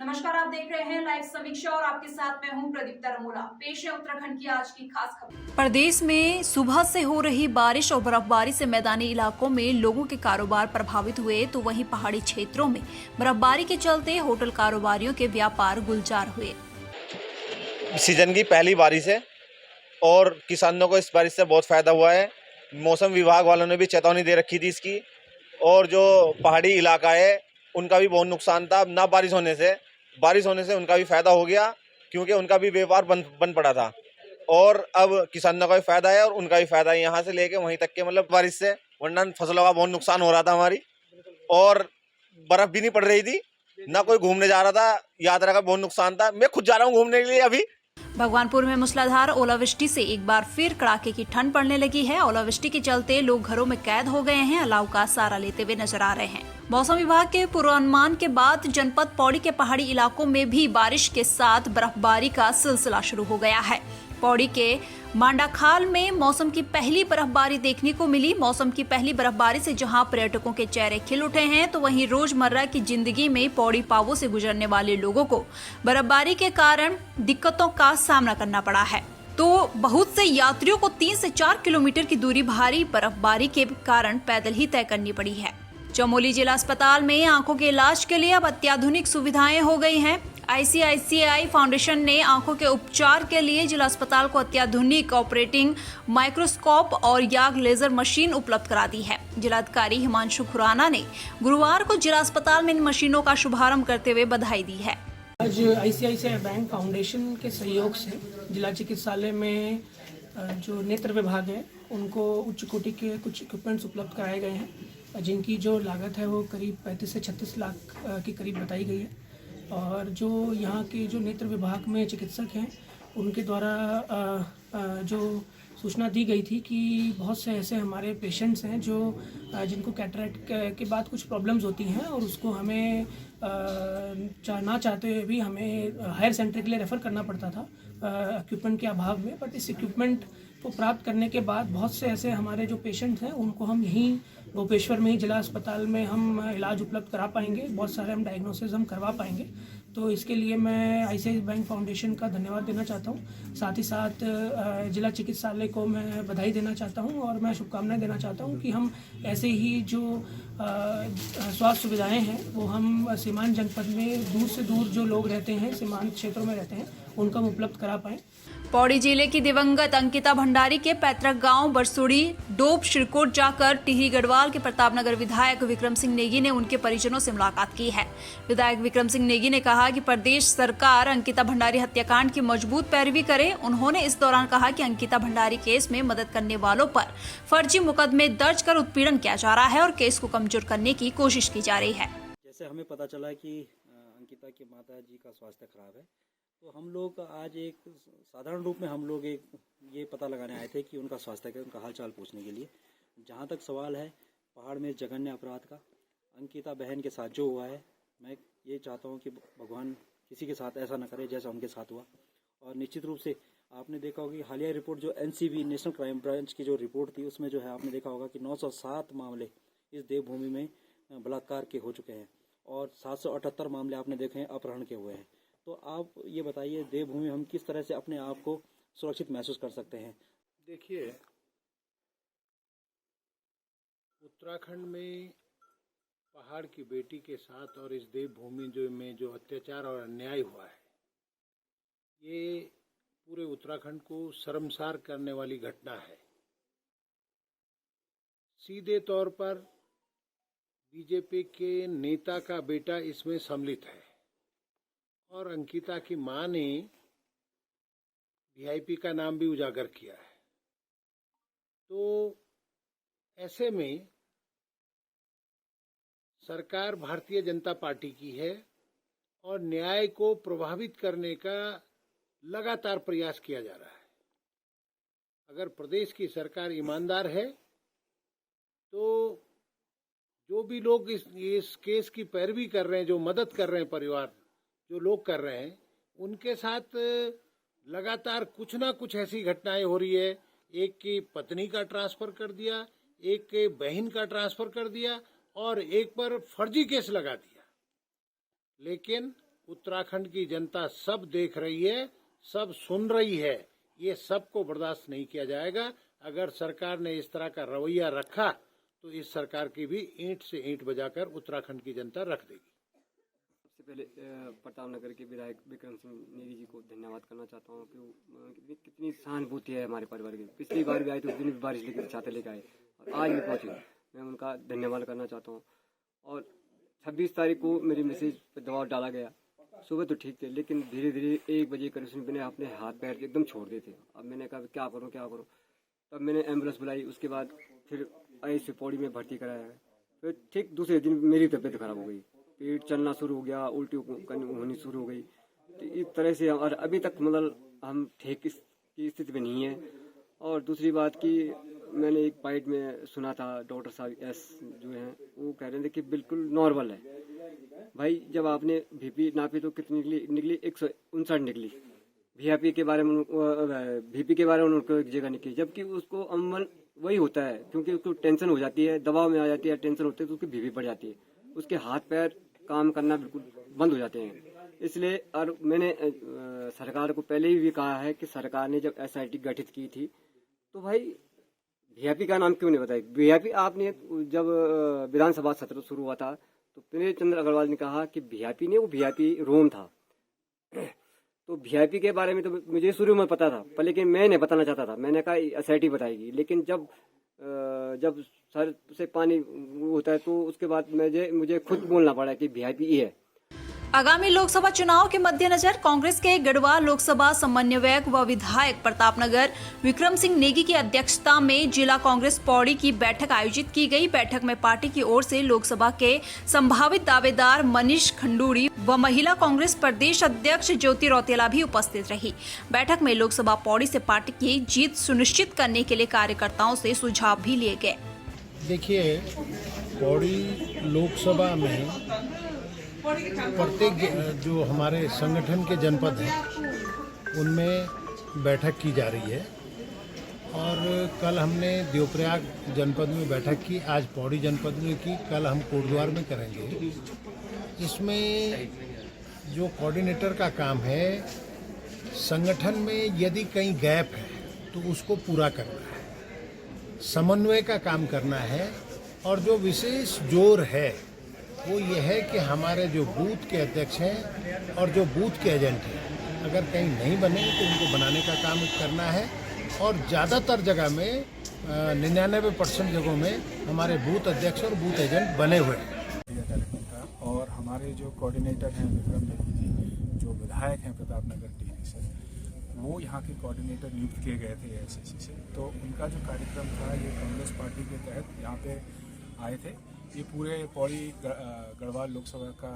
नमस्कार, आप देख रहे हैं लाइव समीक्षा और आपके साथ मैं हूं प्रदीप्ता रमोला। पेश है उत्तराखंड की आज की खास खबर। प्रदेश में सुबह से हो रही बारिश और बर्फबारी से मैदानी इलाकों में लोगों के कारोबार प्रभावित हुए, तो वहीं पहाड़ी क्षेत्रों में बर्फबारी के चलते होटल कारोबारियों के व्यापार गुलजार हुए। सीजन की पहली बारिश है और किसानों को इस बारिश से बहुत फायदा हुआ है। मौसम विभाग वालों ने भी चेतावनी दे रखी थी इसकी, और जो पहाड़ी इलाका है उनका भी बहुत नुकसान था। ना बारिश होने से उनका भी फायदा हो गया, क्योंकि उनका भी व्यापार बंद पड़ा था। और अब किसानों का भी फायदा है और उनका भी फायदा है, यहाँ से लेके वहीं तक के, मतलब बारिश से, वरना फसलों का बहुत नुकसान हो रहा था हमारी। और बर्फ भी नहीं पड़ रही थी, ना कोई घूमने जा रहा था, यात्रा का बहुत नुकसान था। मैं खुद जा रहा हूँ घूमने के लिए अभी। भगवानपुर में मूसलाधार ओलावृष्टि से एक बार फिर कड़ाके की ठंड पड़ने लगी है। ओलावृष्टि के चलते लोग घरों में कैद हो गए हैं, अलाव का सहारा लेते हुए नजर आ रहे हैं। मौसम विभाग के पूर्वानुमान के बाद जनपद पौड़ी के पहाड़ी इलाकों में भी बारिश के साथ बर्फबारी का सिलसिला शुरू हो गया है। पौड़ी के मांडाखाल में मौसम की पहली बर्फबारी देखने को मिली। मौसम की पहली बर्फबारी से जहां पर्यटकों के चेहरे खिल उठे हैं, तो वहीं रोजमर्रा की जिंदगी में पौड़ी पावों से गुजरने वाले लोगों को बर्फबारी के कारण दिक्कतों का सामना करना पड़ा है। तो बहुत से यात्रियों को 3 से 4 किलोमीटर की दूरी भारी बर्फबारी के कारण पैदल ही तय करनी पड़ी है। चमोली जिला अस्पताल में आंखों के इलाज के लिए अब अत्याधुनिक सुविधाएं हो गई हैं। ICICI फाउंडेशन ने आंखों के उपचार के लिए जिला अस्पताल को अत्याधुनिक ऑपरेटिंग माइक्रोस्कोप और याग लेजर मशीन उपलब्ध करा दी है। जिलाधिकारी हिमांशु खुराना ने गुरुवार को जिला अस्पताल में इन मशीनों का शुभारंभ करते हुए बधाई दी है। आज ICICI बैंक फाउंडेशन के सहयोग से जिला चिकित्सालय में जो नेत्र विभाग है उनको उच्च कोटि के कुछ इक्विपमेंट्स उपलब्ध कराए गए हैं, जिनकी जो लागत है वो करीब 35 से 36 लाख के करीब बताई गई है। और जो यहाँ के जो नेत्र विभाग में चिकित्सक हैं उनके द्वारा जो सूचना दी गई थी कि बहुत से ऐसे हमारे पेशेंट्स हैं जो जिनको कैटरेक्ट के बाद कुछ प्रॉब्लम्स होती हैं और उसको हमें ना चाहते हुए भी हमें हायर सेंटर के लिए रेफ़र करना पड़ता था इक्विपमेंट के अभाव में। बट इस इक्विपमेंट को प्राप्त करने के बाद बहुत से ऐसे हमारे जो पेशेंट्स हैं उनको हम यहीं गोपेश्वर में ही जिला अस्पताल में हम इलाज उपलब्ध करा पाएंगे। बहुत सारे हम डायग्नोसिस हम करवा पाएंगे। तो इसके लिए मैं ICICI बैंक फाउंडेशन का धन्यवाद देना चाहता हूँ। साथ ही साथ जिला चिकित्सालय को मैं बधाई देना चाहता हूँ और मैं शुभकामनाएं देना चाहता हूँ कि हम ऐसे ही जो स्वास्थ्य सुविधाएं हैं वो हम सीमांत जनपद में दूर से दूर जो लोग रहते हैं, सीमांत क्षेत्रों में रहते हैं, उनको हम उपलब्ध करा पाएँ। पौड़ी जिले की दिवंगत अंकिता भंडारी के पैतृक गांव बरसुड़ी डोब श्रीकोट जाकर टिहरी गढ़वाल के प्रतापनगर विधायक विक्रम सिंह नेगी ने उनके परिजनों से मुलाकात की है। विधायक विक्रम सिंह नेगी ने कहा कि प्रदेश सरकार अंकिता भंडारी हत्याकांड की मजबूत पैरवी करे। उन्होंने इस दौरान कहा कि अंकिता भंडारी केस में मदद करने वालों पर फर्जी मुकदमे दर्ज कर उत्पीड़न किया जा रहा है और केस को कमजोर करने की कोशिश की जा रही है। जैसे हमें पता चला कि अंकिता की माता जी का स्वास्थ्य खराब है, तो हम लोग आज एक साधारण रूप में हम लोग एक ये पता लगाने आए थे कि उनका स्वास्थ्य का, उनका हालचाल पूछने के लिए। जहाँ तक सवाल है पहाड़ में जघन्य अपराध का, अंकिता बहन के साथ जो हुआ है, मैं ये चाहता हूँ कि भगवान किसी के साथ ऐसा न करे जैसा उनके साथ हुआ। और निश्चित रूप से आपने देखा होगा कि हालिया रिपोर्ट जो NCB नेशनल क्राइम ब्रांच की जो रिपोर्ट थी उसमें जो है आपने देखा होगा कि 907 मामले इस देवभूमि में बलात्कार के हो चुके हैं और 778 मामले आपने देखे हैं अपहरण के हुए हैं। तो आप ये बताइए देवभूमि हम किस तरह से अपने आप को सुरक्षित महसूस कर सकते हैं? देखिए, उत्तराखंड में पहाड़ की बेटी के साथ और इस देवभूमि जो अत्याचार और अन्याय हुआ है, ये पूरे उत्तराखंड को शर्मसार करने वाली घटना है। सीधे तौर पर बीजेपी के नेता का बेटा इसमें सम्मिलित है और अंकिता की मां ने VIP का नाम भी उजागर किया है। तो ऐसे में सरकार भारतीय जनता पार्टी की है और न्याय को प्रभावित करने का लगातार प्रयास किया जा रहा है। अगर प्रदेश की सरकार ईमानदार है तो जो भी लोग इस केस की पैरवी कर रहे हैं, जो मदद कर रहे हैं, परिवार जो लोग कर रहे हैं, उनके साथ लगातार कुछ ना कुछ ऐसी घटनाएं हो रही है। एक की पत्नी का ट्रांसफर कर दिया, एक के बहन का ट्रांसफर कर दिया और एक पर फर्जी केस लगा दिया। लेकिन उत्तराखंड की जनता सब देख रही है, सब सुन रही है। ये सबको बर्दाश्त नहीं किया जाएगा। अगर सरकार ने इस तरह का रवैया रखा तो इस सरकार की भी ईंट से ईंट बजाकर उत्तराखंड की जनता रख देगी। सबसे पहले प्रताप नगर के विधायक विक्रम सिंह नेगी जी को धन्यवाद करना चाहता हूँ कि कितनी सहानुभूति है हमारे परिवार की। पिछली बार भी आए तो उस दिन भी बारिश लेकर छाते लेकर आए और आज भी पहुँचे। मैं उनका धन्यवाद करना चाहता हूँ। और 26 तारीख को मेरी मैसेज पर दबाव डाला गया। सुबह तो ठीक थे, लेकिन धीरे धीरे 1 बजे करीब मैंने अपने हाथ पैर एकदम छोड़ दिए थे। अब मैंने कहा क्या करूँ। तब मैंने एम्बुलेंस बुलाई। उसके बाद फिर ICU पौड़ी में भर्ती कराया। फिर ठीक दूसरे दिन मेरी तबीयत खराब हो गई, पेट चलना शुरू हो गया, उल्टी होनी शुरू हो गई। तो इस तरह से और अभी तक मतलब हम ठीक की स्थिति में नहीं है। और दूसरी बात कि मैंने एक पाइट में सुना था डॉक्टर साहब एस जो हैं वो कह रहे थे कि बिल्कुल नॉर्मल है। भाई जब आपने BP नापी तो कितनी निकली 159 निकली। VIP के बारे में उनको एक जगह निकली, जबकि उसको अमल वही होता है क्योंकि उसको टेंशन हो जाती है, दबाव में आ जाती है, टेंशन होती है तो उसकी BP बढ़ जाती है, उसके हाथ पैर काम करना बिल्कुल बंद हो जाते हैं। इसलिए और मैंने सरकार को पहले ही भी कहा है कि सरकार ने जब SIT गठित की थी तो भाई VIP का नाम क्यों नहीं बताया। VIP आपने जब विधानसभा सत्र शुरू हुआ था तो प्रेम चंद्र अग्रवाल ने कहा कि VIP नहीं, वो VIP रोम था। तो VIP के बारे में तो मुझे शुरू में पता था, पर लेकिन मैं नहीं बताना चाहता था। मैंने कहा SIT बताएगी, लेकिन जब सर से पानी होता है तो उसके बाद मुझे खुद बोलना पड़ा कि VIP है। आगामी लोकसभा चुनाव के मद्देनजर कांग्रेस के गढ़वाल लोकसभा समन्वयक व विधायक प्रतापनगर विक्रम सिंह नेगी की अध्यक्षता में जिला कांग्रेस पौड़ी की बैठक आयोजित की गई। बैठक में पार्टी की ओर से लोकसभा के संभावित दावेदार मनीष खंडूड़ी व महिला कांग्रेस प्रदेश अध्यक्ष ज्योति रौतेला भी उपस्थित रही। बैठक में लोकसभा पौड़ी से पार्टी की जीत सुनिश्चित करने के लिए कार्यकर्ताओं से सुझाव भी लिए गए। देखिए, पौड़ी लोकसभा में प्रत्येक जो हमारे संगठन के जनपद हैं उनमें बैठक की जा रही है और कल हमने देवप्रयाग जनपद में बैठक की, आज पौड़ी जनपद में की, कल हम कोटद्वार में करेंगे। इसमें जो कोऑर्डिनेटर का काम है, संगठन में यदि कहीं गैप है तो उसको पूरा करना है, समन्वय का काम करना है। और जो विशेष जोर है वो ये है कि हमारे जो बूथ के अध्यक्ष हैं और जो बूथ के एजेंट हैं, अगर कहीं नहीं बने तो उनको बनाने का काम करना है। और ज़्यादातर जगह में 99% जगहों में हमारे बूथ अध्यक्ष और बूथ एजेंट बने हुए हैं। और हमारे जो कोऑर्डिनेटर हैं विक्रम नेगी जी, जो विधायक हैं प्रतापनगर टीवी से, वो यहाँ के कोऑर्डिनेटर नियुक्त किए गए थे AICC से। तो उनका जो कार्यक्रम था ये कांग्रेस पार्टी के तहत यहाँ पे आए थे। ये पूरे पौड़ी गढ़वाल लोकसभा का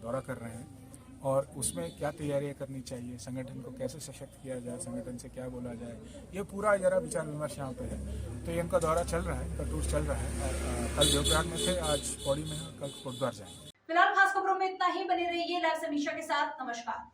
दौरा कर रहे हैं और उसमें क्या तैयारियां करनी चाहिए, संगठन को कैसे सशक्त किया जाए, संगठन से क्या बोला जाए, ये पूरा जरा विचार विमर्श यहाँ पे है। तो ये इनका दौरा चल रहा है, टूर चल रहा है और कल देवप्रयाग में थे, आज पौड़ी में, कल कोटद्वार जाएंगे। फिलहाल खास खबरों में इतना ही। बने रहिए लाइव समीक्षा के साथ। नमस्कार।